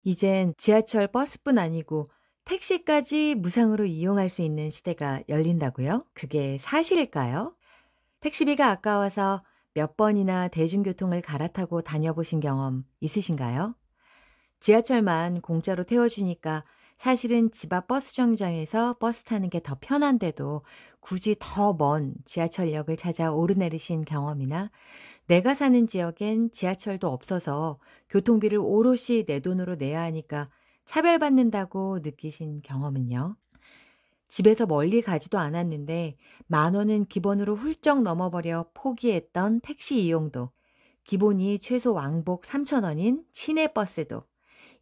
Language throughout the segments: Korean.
이젠 지하철 버스뿐 아니고 택시까지 무상으로 이용할 수 있는 시대가 열린다고요? 그게 사실일까요? 택시비가 아까워서 몇 번이나 대중교통을 갈아타고 다녀보신 경험 있으신가요? 지하철만 공짜로 태워주니까 사실은 집 앞 버스 정류장에서 버스 타는 게 더 편한데도 굳이 더 먼 지하철역을 찾아 오르내리신 경험이나 내가 사는 지역엔 지하철도 없어서 교통비를 오롯이 내 돈으로 내야 하니까 차별받는다고 느끼신 경험은요? 집에서 멀리 가지도 않았는데 10,000원은 기본으로 훌쩍 넘어버려 포기했던 택시 이용도, 기본이 최소 왕복 3,000원인 시내버스도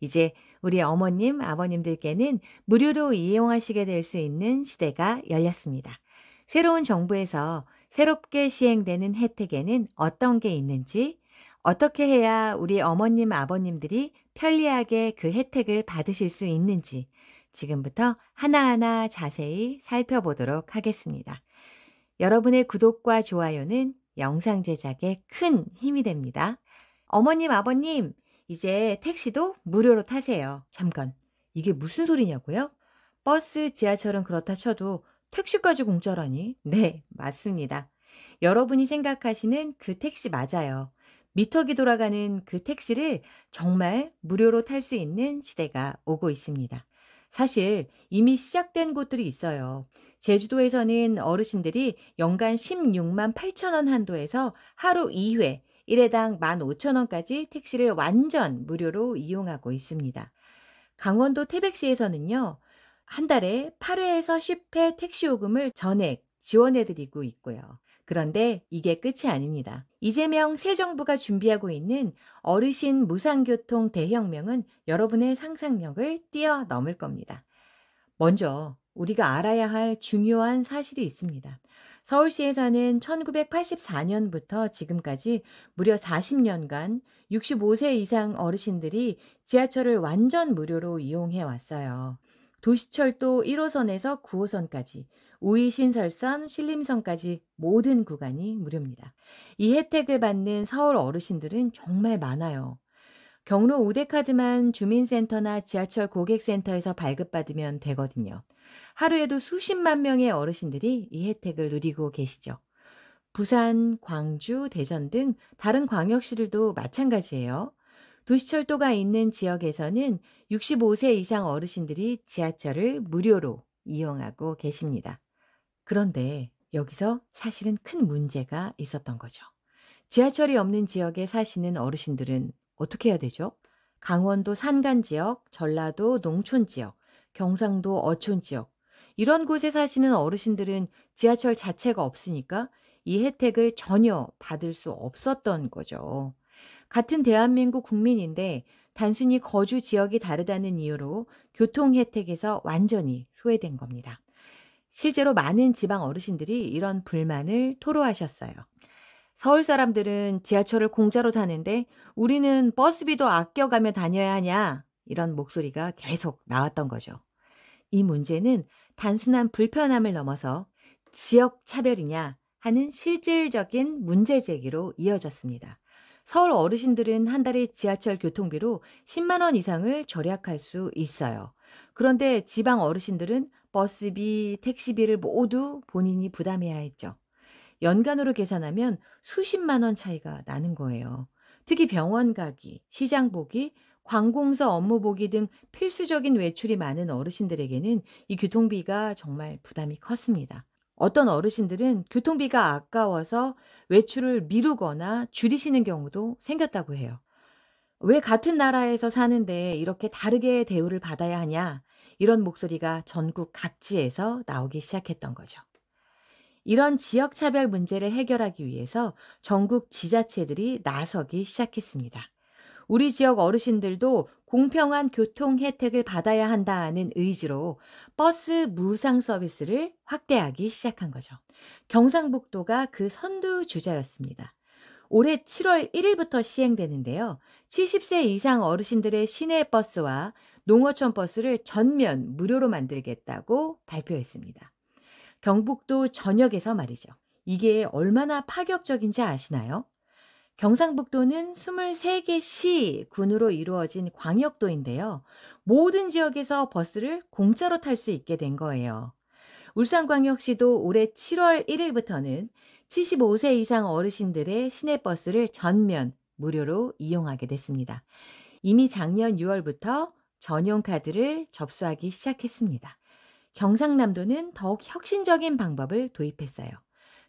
이제 우리 어머님, 아버님들께는 무료로 이용하시게 될 수 있는 시대가 열렸습니다. 새로운 정부에서 새롭게 시행되는 혜택에는 어떤 게 있는지, 어떻게 해야 우리 어머님, 아버님들이 편리하게 그 혜택을 받으실 수 있는지 지금부터 하나하나 자세히 살펴보도록 하겠습니다. 여러분의 구독과 좋아요는 영상 제작에 큰 힘이 됩니다. 어머님, 아버님, 이제 택시도 무료로 타세요. 잠깐, 이게 무슨 소리냐고요? 버스, 지하철은 그렇다 쳐도 택시까지 공짜라니? 네, 맞습니다. 여러분이 생각하시는 그 택시 맞아요. 미터기 돌아가는 그 택시를 정말 무료로 탈 수 있는 시대가 오고 있습니다. 사실 이미 시작된 곳들이 있어요. 제주도에서는 어르신들이 연간 16만 8천 원 한도에서 하루 2회 1회당 15,000원까지 택시를 완전 무료로 이용하고 있습니다. 강원도 태백시에서는요, 한 달에 8회에서 10회 택시 요금을 전액 지원해드리고 있고요. 그런데 이게 끝이 아닙니다. 이재명 새 정부가 준비하고 있는 어르신 무상교통 대혁명은 여러분의 상상력을 뛰어넘을 겁니다. 먼저 우리가 알아야 할 중요한 사실이 있습니다. 서울시에서는 1984년부터 지금까지 무려 40년간 65세 이상 어르신들이 지하철을 완전 무료로 이용해 왔어요. 도시철도 1호선에서 9호선까지, 우이신설선, 신림선까지 모든 구간이 무료입니다. 이 혜택을 받는 서울 어르신들은 정말 많아요. 경로 우대카드만 주민센터나 지하철 고객센터에서 발급받으면 되거든요. 하루에도 수십만 명의 어르신들이 이 혜택을 누리고 계시죠. 부산, 광주, 대전 등 다른 광역시들도 마찬가지예요. 도시철도가 있는 지역에서는 65세 이상 어르신들이 지하철을 무료로 이용하고 계십니다. 그런데 여기서 사실은 큰 문제가 있었던 거죠. 지하철이 없는 지역에 사시는 어르신들은 어떻게 해야 되죠? 강원도 산간 지역, 전라도 농촌 지역, 경상도 어촌 지역, 이런 곳에 사시는 어르신들은 지하철 자체가 없으니까 이 혜택을 전혀 받을 수 없었던 거죠. 같은 대한민국 국민인데 단순히 거주 지역이 다르다는 이유로 교통 혜택에서 완전히 소외된 겁니다. 실제로 많은 지방 어르신들이 이런 불만을 토로하셨어요. 서울 사람들은 지하철을 공짜로 타는데 우리는 버스비도 아껴가며 다녀야 하냐? 이런 목소리가 계속 나왔던 거죠. 이 문제는 단순한 불편함을 넘어서 지역 차별이냐 하는 실질적인 문제 제기로 이어졌습니다. 서울 어르신들은 한 달에 지하철 교통비로 10만 원 이상을 절약할 수 있어요. 그런데 지방 어르신들은 버스비, 택시비를 모두 본인이 부담해야 했죠. 연간으로 계산하면 수십만 원 차이가 나는 거예요. 특히 병원 가기, 시장 보기, 관공서 업무 보기 등 필수적인 외출이 많은 어르신들에게는 이 교통비가 정말 부담이 컸습니다. 어떤 어르신들은 교통비가 아까워서 외출을 미루거나 줄이시는 경우도 생겼다고 해요. 왜 같은 나라에서 사는데 이렇게 다르게 대우를 받아야 하냐? 이런 목소리가 전국 각지에서 나오기 시작했던 거죠. 이런 지역 차별 문제를 해결하기 위해서 전국 지자체들이 나서기 시작했습니다. 우리 지역 어르신들도 공평한 교통 혜택을 받아야 한다는 의지로 버스 무상 서비스를 확대하기 시작한 거죠. 경상북도가 그 선두 주자였습니다. 올해 7월 1일부터 시행되는데요. 70세 이상 어르신들의 시내버스와 농어촌 버스를 전면 무료로 만들겠다고 발표했습니다. 경북도 전역에서 말이죠. 이게 얼마나 파격적인지 아시나요? 경상북도는 23개 시, 군으로 이루어진 광역도인데요. 모든 지역에서 버스를 공짜로 탈 수 있게 된 거예요. 울산광역시도 올해 7월 1일부터는 75세 이상 어르신들의 시내버스를 전면 무료로 이용하게 됐습니다. 이미 작년 6월부터 전용 카드를 접수하기 시작했습니다. 경상남도는 더욱 혁신적인 방법을 도입했어요.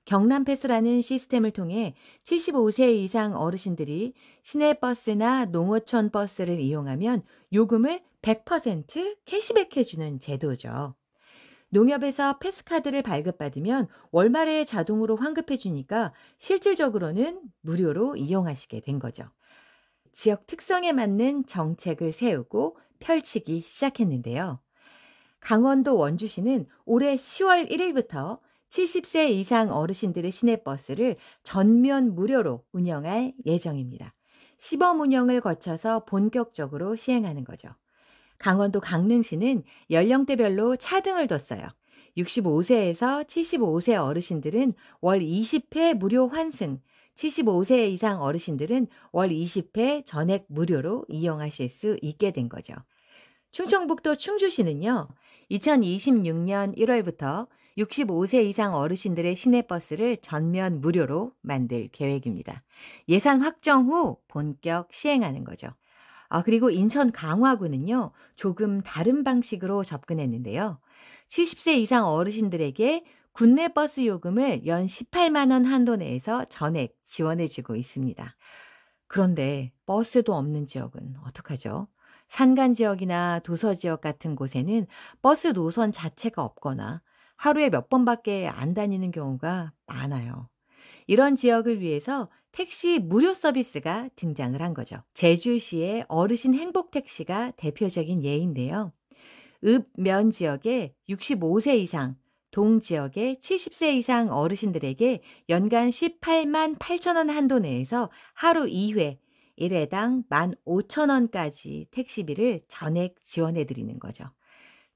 경남패스라는 시스템을 통해 75세 이상 어르신들이 시내버스나 농어촌 버스를 이용하면 요금을 100% 캐시백해주는 제도죠. 농협에서 패스카드를 발급받으면 월말에 자동으로 환급해주니까 실질적으로는 무료로 이용하시게 된 거죠. 지역 특성에 맞는 정책을 세우고 펼치기 시작했는데요. 강원도 원주시는 올해 10월 1일부터 70세 이상 어르신들의 시내버스를 전면 무료로 운영할 예정입니다. 시범 운영을 거쳐서 본격적으로 시행하는 거죠. 강원도 강릉시는 연령대별로 차등을 뒀어요. 65세에서 75세 어르신들은 월 20회 무료 환승, 75세 이상 어르신들은 월 20회 전액 무료로 이용하실 수 있게 된 거죠. 충청북도 충주시는요, 2026년 1월부터 65세 이상 어르신들의 시내버스를 전면 무료로 만들 계획입니다. 예산 확정 후 본격 시행하는 거죠. 그리고 인천 강화구는요, 조금 다른 방식으로 접근했는데요. 70세 이상 어르신들에게 국내 버스 요금을 연 18만 원 한도 내에서 전액 지원해주고 있습니다. 그런데 버스도 없는 지역은 어떡하죠? 산간 지역이나 도서 지역 같은 곳에는 버스 노선 자체가 없거나 하루에 몇 번밖에 안 다니는 경우가 많아요. 이런 지역을 위해서 택시 무료 서비스가 등장을 한 거죠. 제주시의 어르신 행복택시가 대표적인 예인데요. 읍면 지역의 65세 이상, 동 지역의 70세 이상 어르신들에게 연간 18만 8천 원 한도 내에서 하루 2회, 1회당 15,000원까지 택시비를 전액 지원해 드리는 거죠.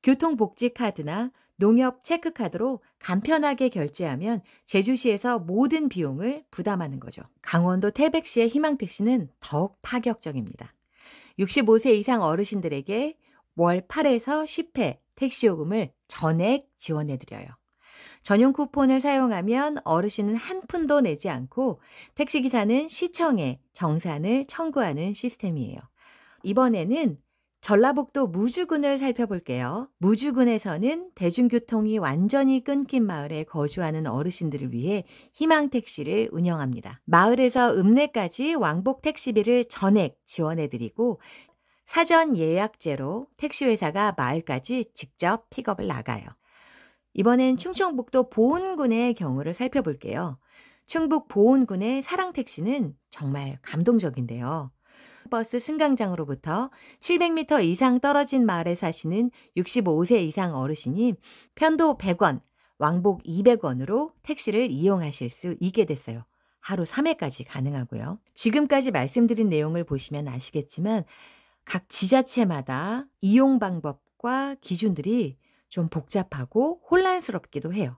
교통복지카드나 농협 체크카드로 간편하게 결제하면 제주시에서 모든 비용을 부담하는 거죠. 강원도 태백시의 희망택시는 더욱 파격적입니다. 65세 이상 어르신들에게 월 8에서 10회 택시요금을 전액 지원해드려요. 전용 쿠폰을 사용하면 어르신은 한 푼도 내지 않고 택시기사는 시청에 정산을 청구하는 시스템이에요. 이번에는 전라북도 무주군을 살펴볼게요. 무주군에서는 대중교통이 완전히 끊긴 마을에 거주하는 어르신들을 위해 희망택시를 운영합니다. 마을에서 읍내까지 왕복 택시비를 전액 지원해드리고 사전 예약제로 택시회사가 마을까지 직접 픽업을 나가요. 이번엔 충청북도 보은군의 경우를 살펴볼게요. 충북 보은군의 사랑택시는 정말 감동적인데요. 버스 승강장으로부터 700m 이상 떨어진 마을에 사시는 65세 이상 어르신이 편도 100원, 왕복 200원으로 택시를 이용하실 수 있게 됐어요. 하루 3회까지 가능하고요. 지금까지 말씀드린 내용을 보시면 아시겠지만 각 지자체마다 이용 방법과 기준들이 좀 복잡하고 혼란스럽기도 해요.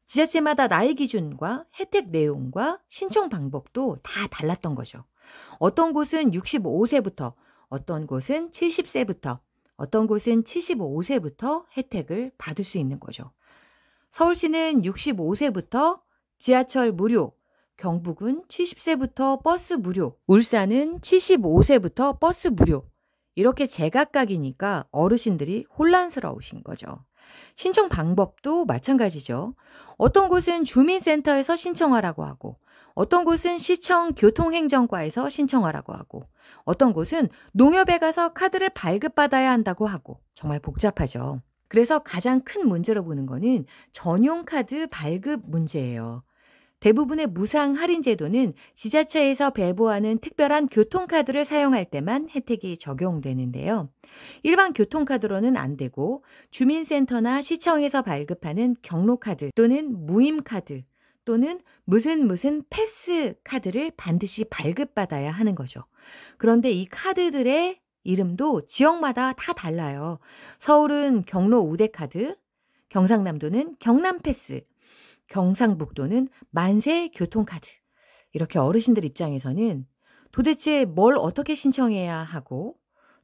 지자체마다 나이 기준과 혜택 내용과 신청 방법도 다 달랐던 거죠. 어떤 곳은 65세부터, 어떤 곳은 70세부터, 어떤 곳은 75세부터 혜택을 받을 수 있는 거죠. 서울시는 65세부터 지하철 무료, 경북은 70세부터 버스 무료, 울산은 75세부터 버스 무료. 이렇게 제각각이니까 어르신들이 혼란스러우신 거죠. 신청 방법도 마찬가지죠. 어떤 곳은 주민센터에서 신청하라고 하고, 어떤 곳은 시청 교통행정과에서 신청하라고 하고, 어떤 곳은 농협에 가서 카드를 발급받아야 한다고 하고, 정말 복잡하죠. 그래서 가장 큰 문제로 보는 거는 전용 카드 발급 문제예요. 대부분의 무상 할인 제도는 지자체에서 배부하는 특별한 교통카드를 사용할 때만 혜택이 적용되는데요. 일반 교통카드로는 안 되고 주민센터나 시청에서 발급하는 경로카드 또는 무임카드 또는 무슨 패스 카드를 반드시 발급받아야 하는 거죠. 그런데 이 카드들의 이름도 지역마다 다 달라요. 서울은 경로 우대카드, 경상남도는 경남패스, 경상북도는 만세 교통카드. 이렇게 어르신들 입장에서는 도대체 뭘 어떻게 신청해야 하고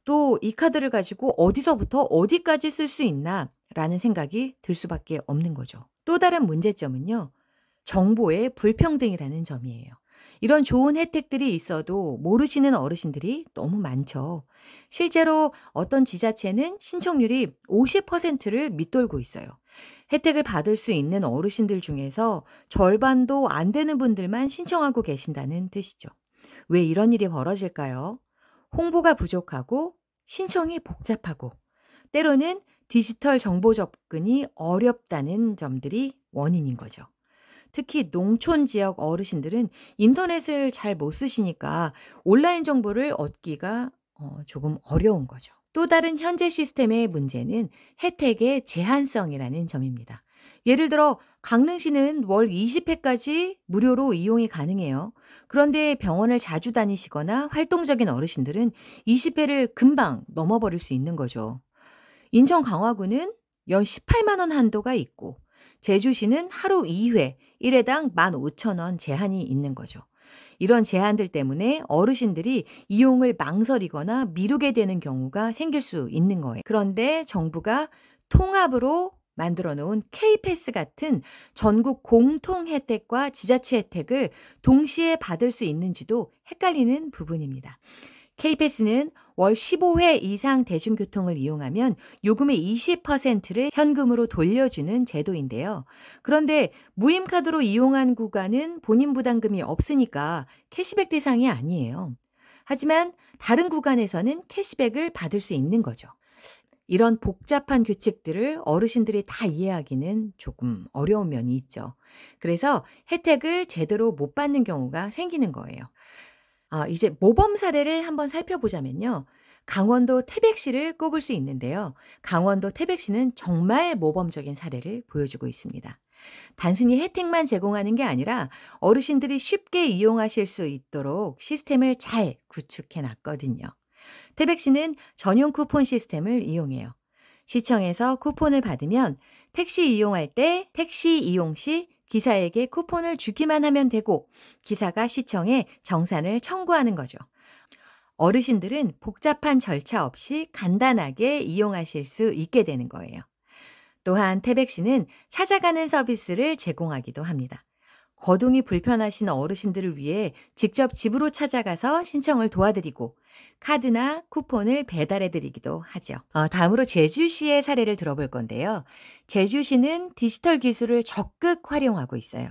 또 이 카드를 가지고 어디서부터 어디까지 쓸 수 있나 라는 생각이 들 수밖에 없는 거죠. 또 다른 문제점은요. 정보의 불평등이라는 점이에요. 이런 좋은 혜택들이 있어도 모르시는 어르신들이 너무 많죠. 실제로 어떤 지자체는 신청률이 50%를 밑돌고 있어요. 혜택을 받을 수 있는 어르신들 중에서 절반도 안 되는 분들만 신청하고 계신다는 뜻이죠. 왜 이런 일이 벌어질까요? 홍보가 부족하고 신청이 복잡하고 때로는 디지털 정보 접근이 어렵다는 점들이 원인인 거죠. 특히 농촌 지역 어르신들은 인터넷을 잘 못 쓰시니까 온라인 정보를 얻기가 조금 어려운 거죠. 또 다른 현재 시스템의 문제는 혜택의 제한성이라는 점입니다. 예를 들어 강릉시는 월 20회까지 무료로 이용이 가능해요. 그런데 병원을 자주 다니시거나 활동적인 어르신들은 20회를 금방 넘어버릴 수 있는 거죠. 인천 강화구는 연 18만 원 한도가 있고 제주시는 하루 2회, 1회당 15,000원 제한이 있는 거죠. 이런 제한들 때문에 어르신들이 이용을 망설이거나 미루게 되는 경우가 생길 수 있는 거예요. 그런데 정부가 통합으로 만들어 놓은 K패스 같은 전국 공통 혜택과 지자체 혜택을 동시에 받을 수 있는지도 헷갈리는 부분입니다. K패스는 월 15회 이상 대중교통을 이용하면 요금의 20%를 현금으로 돌려주는 제도인데요. 그런데 무임카드로 이용한 구간은 본인 부담금이 없으니까 캐시백 대상이 아니에요. 하지만 다른 구간에서는 캐시백을 받을 수 있는 거죠. 이런 복잡한 규칙들을 어르신들이 다 이해하기는 조금 어려운 면이 있죠. 그래서 혜택을 제대로 못 받는 경우가 생기는 거예요. 이제 모범 사례를 한번 살펴보자면요. 강원도 태백시를 꼽을 수 있는데요. 강원도 태백시는 정말 모범적인 사례를 보여주고 있습니다. 단순히 혜택만 제공하는 게 아니라 어르신들이 쉽게 이용하실 수 있도록 시스템을 잘 구축해 놨거든요. 태백시는 전용 쿠폰 시스템을 이용해요. 시청에서 쿠폰을 받으면 택시 이용할 때 택시 이용 시 기사에게 쿠폰을 주기만 하면 되고 기사가 시청에 정산을 청구하는 거죠. 어르신들은 복잡한 절차 없이 간단하게 이용하실 수 있게 되는 거예요. 또한 태백시는 찾아가는 서비스를 제공하기도 합니다. 거동이 불편하신 어르신들을 위해 직접 집으로 찾아가서 신청을 도와드리고 카드나 쿠폰을 배달해드리기도 하죠. 다음으로 제주시의 사례를 들어볼 건데요. 제주시는 디지털 기술을 적극 활용하고 있어요.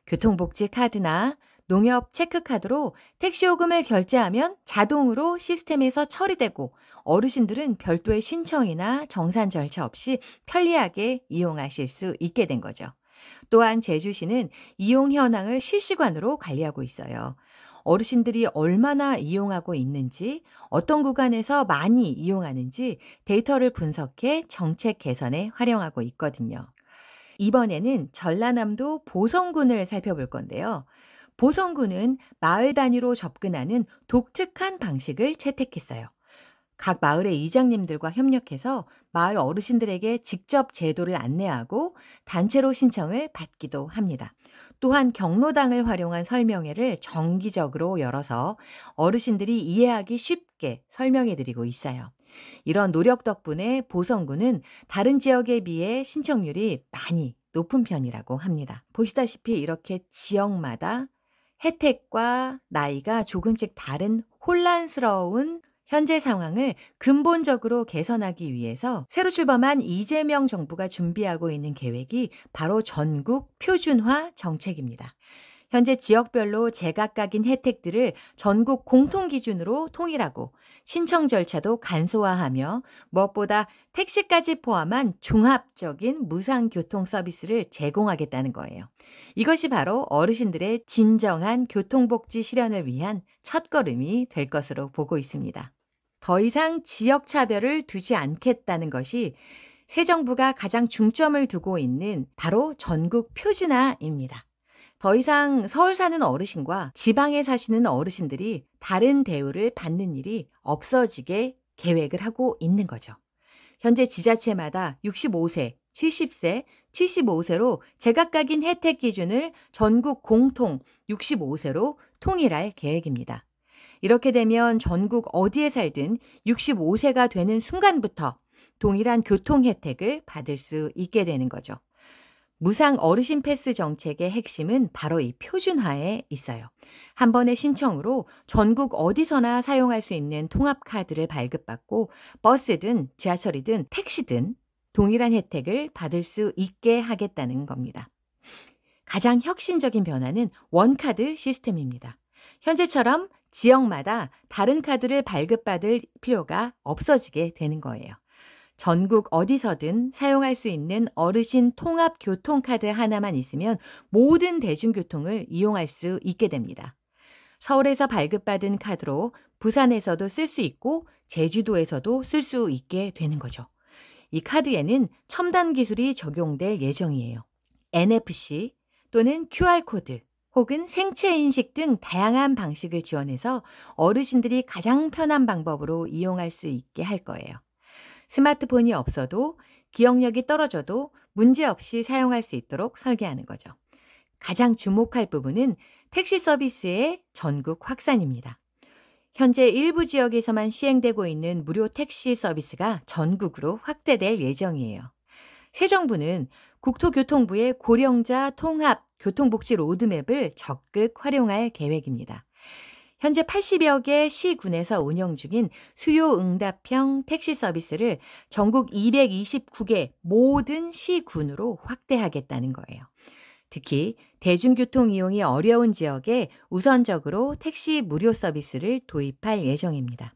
교통복지 카드나 농협 체크카드로 택시요금을 결제하면 자동으로 시스템에서 처리되고 어르신들은 별도의 신청이나 정산 절차 없이 편리하게 이용하실 수 있게 된 거죠. 또한 제주시는 이용 현황을 실시간으로 관리하고 있어요. 어르신들이 얼마나 이용하고 있는지, 어떤 구간에서 많이 이용하는지 데이터를 분석해 정책 개선에 활용하고 있거든요. 이번에는 전라남도 보성군을 살펴볼 건데요. 보성군은 마을 단위로 접근하는 독특한 방식을 채택했어요. 각 마을의 이장님들과 협력해서 마을 어르신들에게 직접 제도를 안내하고 단체로 신청을 받기도 합니다. 또한 경로당을 활용한 설명회를 정기적으로 열어서 어르신들이 이해하기 쉽게 설명해 드리고 있어요. 이런 노력 덕분에 보성군은 다른 지역에 비해 신청률이 많이 높은 편이라고 합니다. 보시다시피 이렇게 지역마다 혜택과 나이가 조금씩 다른 혼란스러운 현재 상황을 근본적으로 개선하기 위해서 새로 출범한 이재명 정부가 준비하고 있는 계획이 바로 전국 표준화 정책입니다. 현재 지역별로 제각각인 혜택들을 전국 공통 기준으로 통일하고 신청 절차도 간소화하며 무엇보다 택시까지 포함한 종합적인 무상교통 서비스를 제공하겠다는 거예요. 이것이 바로 어르신들의 진정한 교통복지 실현을 위한 첫걸음이 될 것으로 보고 있습니다. 더 이상 지역 차별을 두지 않겠다는 것이 새 정부가 가장 중점을 두고 있는 바로 전국 표준화입니다. 더 이상 서울 사는 어르신과 지방에 사시는 어르신들이 다른 대우를 받는 일이 없어지게 계획을 하고 있는 거죠. 현재 지자체마다 65세, 70세, 75세로 제각각인 혜택 기준을 전국 공통 65세로 통일할 계획입니다. 이렇게 되면 전국 어디에 살든 65세가 되는 순간부터 동일한 교통 혜택을 받을 수 있게 되는 거죠. 무상 어르신 패스 정책의 핵심은 바로 이 표준화에 있어요. 한 번의 신청으로 전국 어디서나 사용할 수 있는 통합카드를 발급받고 버스든 지하철이든 택시든 동일한 혜택을 받을 수 있게 하겠다는 겁니다. 가장 혁신적인 변화는 원카드 시스템입니다. 현재처럼 지역마다 다른 카드를 발급받을 필요가 없어지게 되는 거예요. 전국 어디서든 사용할 수 있는 어르신 통합 교통카드 하나만 있으면 모든 대중교통을 이용할 수 있게 됩니다. 서울에서 발급받은 카드로 부산에서도 쓸 수 있고 제주도에서도 쓸 수 있게 되는 거죠. 이 카드에는 첨단 기술이 적용될 예정이에요. NFC 또는 QR코드 혹은 생체 인식 등 다양한 방식을 지원해서 어르신들이 가장 편한 방법으로 이용할 수 있게 할 거예요. 스마트폰이 없어도 기억력이 떨어져도 문제없이 사용할 수 있도록 설계하는 거죠. 가장 주목할 부분은 택시 서비스의 전국 확산입니다. 현재 일부 지역에서만 시행되고 있는 무료 택시 서비스가 전국으로 확대될 예정이에요. 새 정부는 국토교통부의 고령자 통합 교통복지 로드맵을 적극 활용할 계획입니다. 현재 80여 개 시군에서 운영 중인 수요응답형 택시 서비스를 전국 229개 모든 시군으로 확대하겠다는 거예요. 특히 대중교통 이용이 어려운 지역에 우선적으로 택시 무료 서비스를 도입할 예정입니다.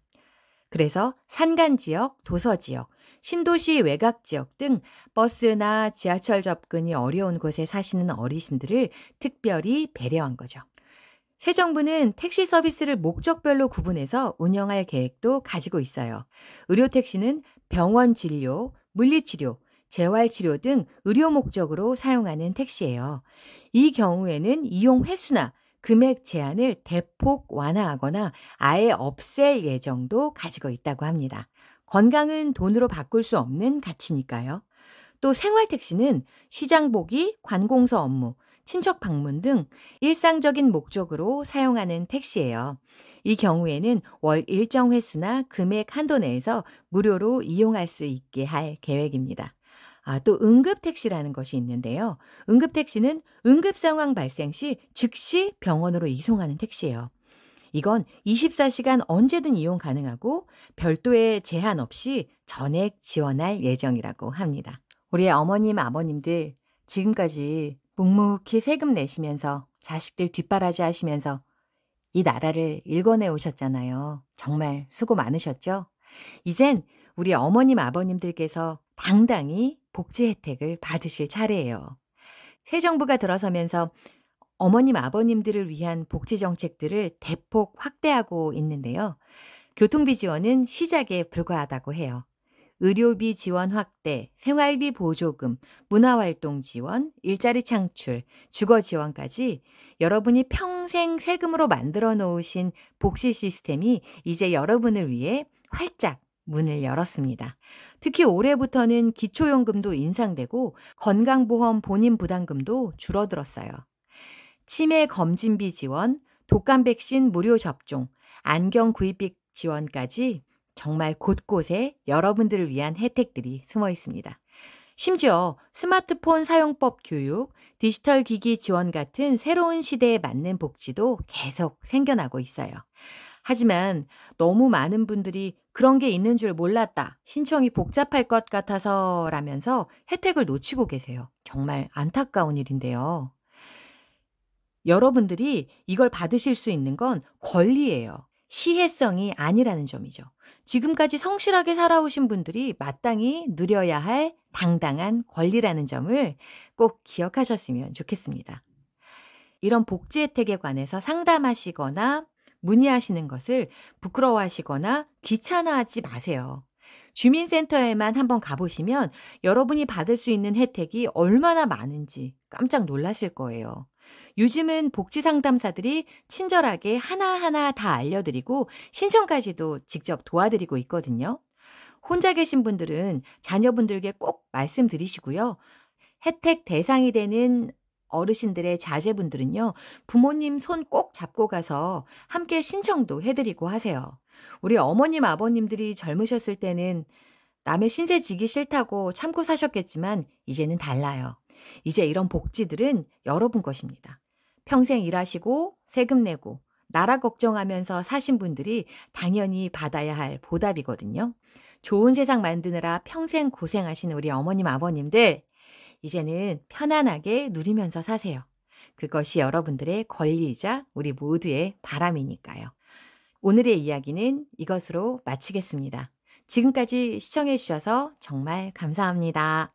그래서 산간 지역, 도서 지역, 신도시 외곽 지역 등 버스나 지하철 접근이 어려운 곳에 사시는 어르신들을 특별히 배려한 거죠. 새 정부는 택시 서비스를 목적별로 구분해서 운영할 계획도 가지고 있어요. 의료 택시는 병원 진료, 물리치료, 재활치료 등 의료 목적으로 사용하는 택시예요. 이 경우에는 이용 횟수나 금액 제한을 대폭 완화하거나 아예 없앨 예정도 가지고 있다고 합니다. 건강은 돈으로 바꿀 수 없는 가치니까요. 또 생활택시는 시장 보기, 관공서 업무, 친척 방문 등 일상적인 목적으로 사용하는 택시예요. 이 경우에는 월 일정 횟수나 금액 한도 내에서 무료로 이용할 수 있게 할 계획입니다. 또 응급택시라는 것이 있는데요. 응급택시는 응급 상황 발생 시 즉시 병원으로 이송하는 택시예요. 이건 24시간 언제든 이용 가능하고 별도의 제한 없이 전액 지원할 예정이라고 합니다. 우리 어머님, 아버님들 지금까지 묵묵히 세금 내시면서 자식들 뒷바라지 하시면서 이 나라를 일궈내 오셨잖아요. 정말 수고 많으셨죠? 이젠 우리 어머님, 아버님들께서 당당히 복지 혜택을 받으실 차례예요. 새 정부가 들어서면서 어머님, 아버님들을 위한 복지 정책들을 대폭 확대하고 있는데요. 교통비 지원은 시작에 불과하다고 해요. 의료비 지원 확대, 생활비 보조금, 문화활동 지원, 일자리 창출, 주거 지원까지 여러분이 평생 세금으로 만들어 놓으신 복지 시스템이 이제 여러분을 위해 활짝 문을 열었습니다. 특히 올해부터는 기초연금도 인상되고 건강보험 본인 부담금도 줄어들었어요. 치매 검진비 지원, 독감 백신 무료 접종, 안경 구입비 지원까지 정말 곳곳에 여러분들을 위한 혜택들이 숨어 있습니다. 심지어 스마트폰 사용법 교육, 디지털 기기 지원 같은 새로운 시대에 맞는 복지도 계속 생겨나고 있어요. 하지만 너무 많은 분들이 그런 게 있는 줄 몰랐다, 신청이 복잡할 것 같아서 라면서 혜택을 놓치고 계세요. 정말 안타까운 일인데요. 여러분들이 이걸 받으실 수 있는 건 권리예요. 시혜성이 아니라는 점이죠. 지금까지 성실하게 살아오신 분들이 마땅히 누려야 할 당당한 권리라는 점을 꼭 기억하셨으면 좋겠습니다. 이런 복지 혜택에 관해서 상담하시거나 문의하시는 것을 부끄러워하시거나 귀찮아하지 마세요. 주민센터에만 한번 가보시면 여러분이 받을 수 있는 혜택이 얼마나 많은지 깜짝 놀라실 거예요. 요즘은 복지 상담사들이 친절하게 하나하나 다 알려드리고 신청까지도 직접 도와드리고 있거든요. 혼자 계신 분들은 자녀분들께 꼭 말씀드리시고요. 혜택 대상이 되는 어르신들의 자제분들은요, 부모님 손 꼭 잡고 가서 함께 신청도 해드리고 하세요. 우리 어머님, 아버님들이 젊으셨을 때는 남의 신세 지기 싫다고 참고 사셨겠지만, 이제는 달라요. 이제 이런 복지들은 여러분 것입니다. 평생 일하시고, 세금 내고, 나라 걱정하면서 사신 분들이 당연히 받아야 할 보답이거든요. 좋은 세상 만드느라 평생 고생하신 우리 어머님, 아버님들, 이제는 편안하게 누리면서 사세요. 그것이 여러분들의 권리이자 우리 모두의 바람이니까요. 오늘의 이야기는 이것으로 마치겠습니다. 지금까지 시청해 주셔서 정말 감사합니다.